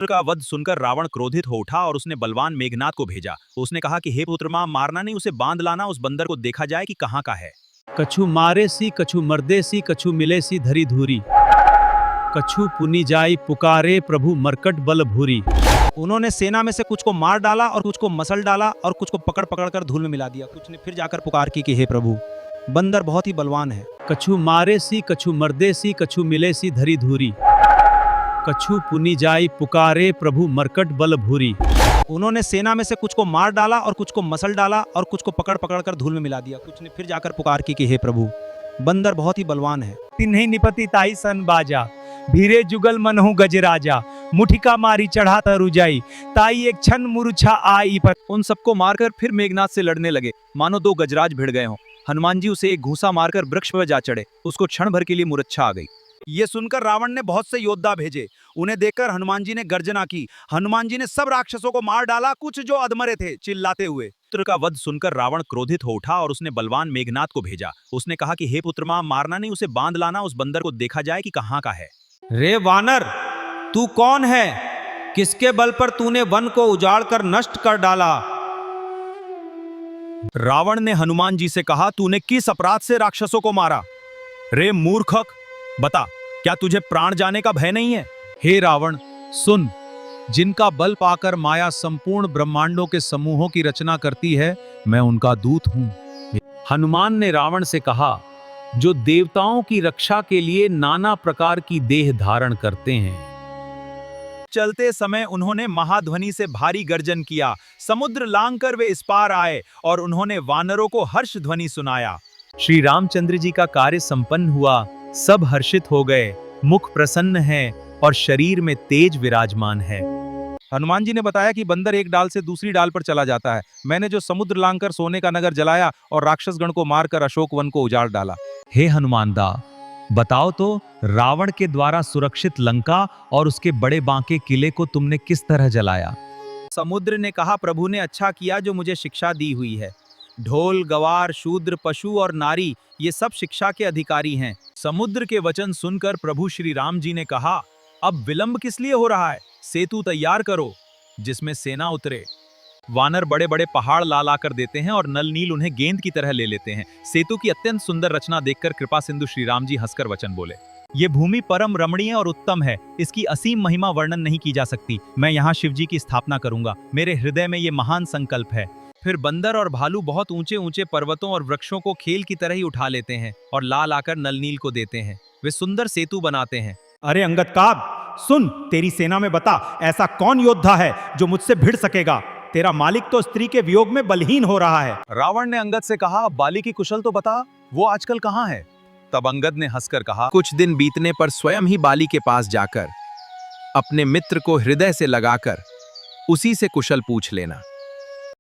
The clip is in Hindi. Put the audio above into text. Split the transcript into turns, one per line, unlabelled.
का वध सुनकर रावण क्रोधित हो उठा और उसने बलवान मेघनाद को भेजा। उसने कहा कि हे पुत्र, मां मारना नहीं, उसे बांध लाना, उस बंदर को देखा जाए कि कहाँ का है।
कछु मारे सी कछु मर्दे सी कछु मिले सी धरी धूरी, कछु पुनी जाई पुकारे प्रभु मरकट बल भूरी।
उन्होंने सेना में से कुछ को मार डाला और कुछ को मसल डाला और कुछ को पकड़ पकड़ कर धूल में मिला दिया। कुछ ने फिर जाकर पुकार की कि हे प्रभु, बंदर बहुत ही बलवान है।
कछु मारे सी कछु मर्दे सी कछु मिले सी धरी धूरी, कछु पुनी जाई पुकारे प्रभु मरकट बल भूरी।
उन्होंने सेना में से कुछ को मार डाला और कुछ को मसल डाला और कुछ को पकड़ पकड़ कर धूल में मिला दिया। कुछ ने फिर जाकर पुकार की कि हे प्रभु, बंदर बहुत ही बलवान है।
तिन्हीं निपति ताई सन बाजा, भीरे जुगल मनहु गजराजा, मुठिका मारी चढ़ा तरुजाई, ताई एक क्षण मुरुछा आई पर।
उन सबको मारकर फिर मेघनाद से लड़ने लगे, मानो दो गजराज भिड़ गए हों। हनुमान जी उसे एक घूंसा मारकर वृक्ष पर जा चढ़े। उसको क्षण भर के लिए मूर्छा आ गई। ये सुनकर रावण ने बहुत से योद्धा भेजे। उन्हें देखकर हनुमान जी ने गर्जना की। हनुमान जी ने सब राक्षसों को मार डाला, कुछ जो अधमरे थे चिल्लाते हुए। पुत्र का वध सुनकर रावण क्रोधित हो उठा और उसने बलवान मेघनाद को भेजा। उसने कहा कि हे पुत्र, मां मारना नहीं, उसे बांध लाना, उस बंदर को देखा जाए कि कहाँ का है।
रे वानर, तू कौन है? किसके बल पर तूने वन को उजाड़ कर नष्ट कर डाला?
रावण ने हनुमान जी से कहा, तूने किस अपराध से राक्षसों को मारा? रे मूर्खक, बता, क्या तुझे प्राण जाने का भय नहीं है?
हे रावण, सुन, जिनका बल पाकर माया संपूर्ण ब्रह्मांडों के समूहों की रचना करती है, मैं उनका दूत हूं। हनुमान ने रावण से कहा, जो देवताओं की रक्षा के लिए नाना प्रकार की देह धारण करते हैं।
चलते समय उन्होंने महाध्वनि से भारी गर्जन किया। समुद्र लांघकर वे इस पार आए और उन्होंने वानरों को हर्ष ध्वनि सुनाया।
श्री रामचंद्र जी का कार्य संपन्न हुआ। सब हर्षित हो गए, मुख प्रसन्न है और शरीर में तेज विराजमान है।
हनुमान जी ने बताया कि बंदर एक डाल से दूसरी डाल पर चला जाता है। मैंने जो समुद्र लांघकर सोने का नगर जलाया और राक्षस गण को मारकर अशोक वन को उजाड़ डाला।
हे हनुमानदा, बताओ तो, रावण के द्वारा सुरक्षित लंका और उसके बड़े बांके किले को तुमने किस तरह जलाया?
समुद्र ने कहा, प्रभु ने अच्छा किया जो मुझे शिक्षा दी हुई है। ढोल, गवार, शूद्र, पशु और नारी, ये सब शिक्षा के अधिकारी हैं।
समुद्र के वचन सुनकर प्रभु श्री राम जी ने कहा, अब विलंब किस लिए हो रहा है? सेतु तैयार करो जिसमें सेना उतरे। वानर बड़े बड़े पहाड़ ला ला कर देते हैं और नल नील उन्हें गेंद की तरह ले लेते हैं। सेतु की अत्यंत सुंदर रचना देखकर कृपा सिंधु श्री राम जी हंसकर वचन बोले, ये भूमि परम रमणीय और उत्तम है, इसकी असीम महिमा वर्णन नहीं की जा सकती। मैं यहाँ शिव जी की स्थापना करूंगा, मेरे हृदय में ये महान संकल्प है। फिर बंदर और भालू बहुत ऊंचे ऊंचे पर्वतों और वृक्षों को खेल की तरह ही उठा लेते हैं और ला लाकर नल नील को देते हैं। वे सुंदर सेतु बनाते हैं।
अरे अंगदकाब, सुन, तेरी सेना में बता, ऐसा कौन योद्धा है जो मुझसे भिड़ सकेगा? तेरा मालिक तो स्त्री के वियोग में बलहीन हो रहा है।
रावण ने अंगद से कहा, बाली की कुशल तो बता, वो आजकल कहाँ है? तब अंगद ने हंसकर कहा,
कुछ दिन बीतने पर स्वयं ही बाली के पास जाकर अपने मित्र को हृदय से लगाकर उसी से कुशल पूछ लेना।